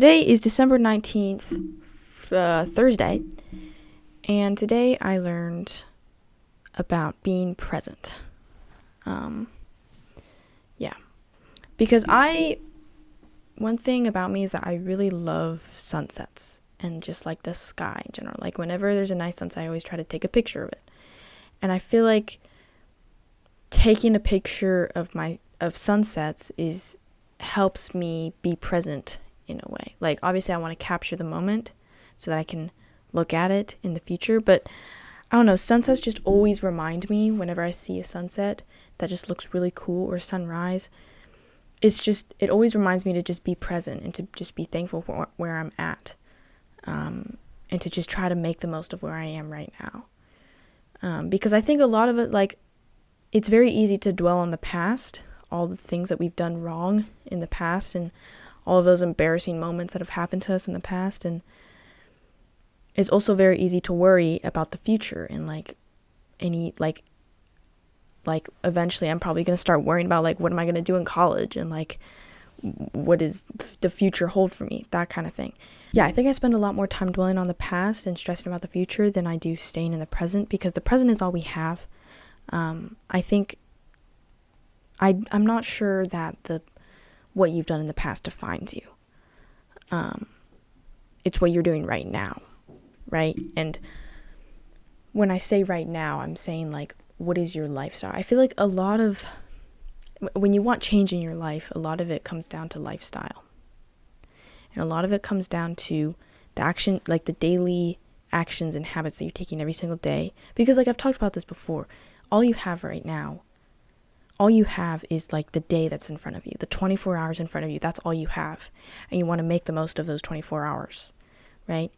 Today is December 19th, Thursday, and today I learned about being present. Yeah, because one thing about me is that I really love sunsets and just like the sky in general. Like whenever there's a nice sunset, I always try to take a picture of it. And I feel like taking a picture of sunsets helps me be present in a way. Like obviously I want to capture the moment so that I can look at it in the future, but I don't know, sunsets just always remind me whenever I see a sunset that just looks really cool, or sunrise. It always reminds me to just be present and to just be thankful for where I'm at, and to just try to make the most of where I am right now. Because I think a lot of it, like, it's very easy to dwell on the past, all the things that we've done wrong in the past, and all of those embarrassing moments that have happened to us in the past. And it's also very easy to worry about the future and like eventually I'm probably going to start worrying about like what am I going to do in college, and like what does the future hold for me, that kind of thing. Yeah, I think I spend a lot more time dwelling on the past and stressing about the future than I do staying in the present, because the present is all we have. I think I'm not sure that what you've done in the past defines you. It's what you're doing right now, right? And when I say right now, I'm saying like, what is your lifestyle? I feel like when you want change in your life, a lot of it comes down to lifestyle. And a lot of it comes down to the action, like the daily actions and habits that you're taking every single day. Because like I've talked about this before, all you have right now, all you have is like the day that's in front of you, the 24 hours in front of you. That's all you have. And you want to make the most of those 24 hours, right?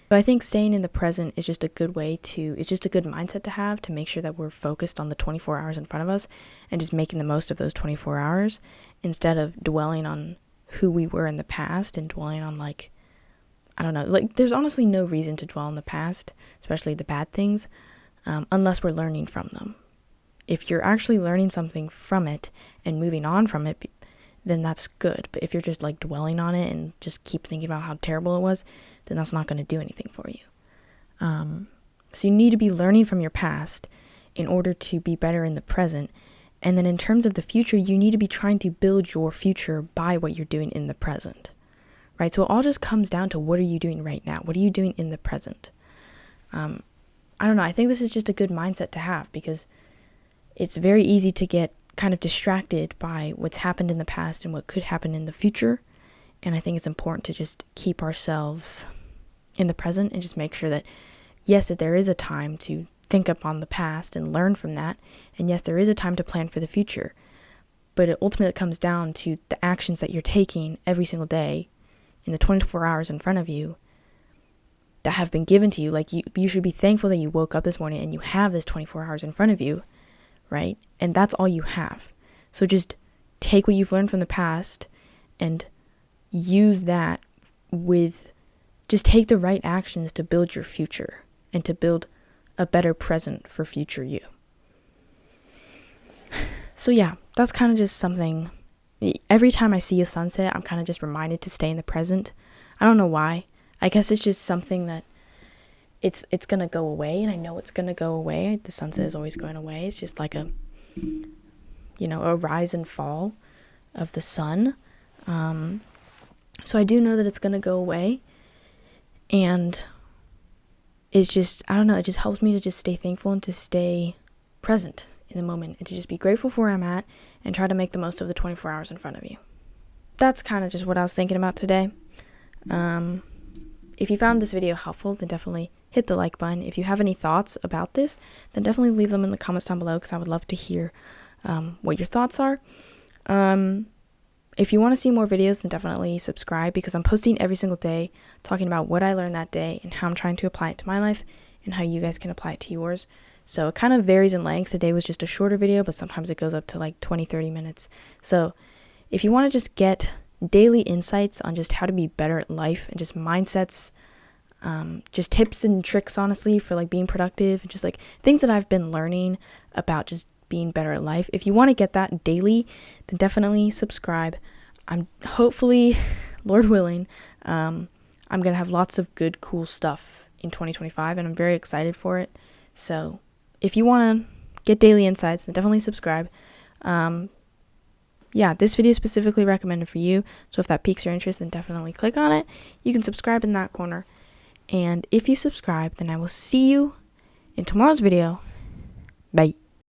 But I think staying in the present is just a good it's just a good mindset to have, to make sure that we're focused on the 24 hours in front of us and just making the most of those 24 hours, instead of dwelling on who we were in the past and dwelling on like, I don't know, like there's honestly no reason to dwell on the past, especially the bad things, unless we're learning from them. If you're actually learning something from it and moving on from it, then that's good. But if you're just like dwelling on it and just keep thinking about how terrible it was, then that's not going to do anything for you. So you need to be learning from your past in order to be better in the present. And then in terms of the future, you need to be trying to build your future by what you're doing in the present, right? So it all just comes down to, what are you doing right now? What are you doing in the present? I don't know. I think this is just a good mindset to have, because it's very easy to get kind of distracted by what's happened in the past and what could happen in the future. And I think it's important to just keep ourselves in the present and just make sure that, yes, that there is a time to think upon the past and learn from that. And yes, there is a time to plan for the future. But it ultimately comes down to the actions that you're taking every single day in the 24 hours in front of you that have been given to you. Like you should be thankful that you woke up this morning and you have this 24 hours in front of you, right? And that's all you have. So just take what you've learned from the past and use that just take the right actions to build your future and to build a better present for future you. So yeah, that's kind of just something. Every time I see a sunset, I'm kind of just reminded to stay in the present. I don't know why. I guess it's just something that it's going to go away, and I know it's going to go away. The sunset is always going away. It's just like a rise and fall of the sun. So I do know that it's going to go away, and it's just, I don't know, it just helps me to just stay thankful and to stay present in the moment and to just be grateful for where I'm at and try to make the most of the 24 hours in front of you. That's kind of just what I was thinking about today. If you found this video helpful, then definitely hit the like button. If you have any thoughts about this, then definitely leave them in the comments down below, because I would love to hear what your thoughts are. If you want to see more videos, then definitely subscribe, because I'm posting every single day talking about what I learned that day and how I'm trying to apply it to my life and how you guys can apply it to yours. So it kind of varies in length. Today was just a shorter video, but sometimes it goes up to like 20-30 minutes. So if you want to just get daily insights on just how to be better at life and just mindsets, just tips and tricks, honestly, for like being productive and just like things that I've been learning about just being better at life. If you want to get that daily, then definitely subscribe. I'm hopefully, Lord willing, I'm going to have lots of good, cool stuff in 2025, and I'm very excited for it. So if you want to get daily insights, then definitely subscribe. Yeah, this video is specifically recommended for you. So if that piques your interest, then definitely click on it. You can subscribe in that corner. And if you subscribe, then I will see you in tomorrow's video. Bye.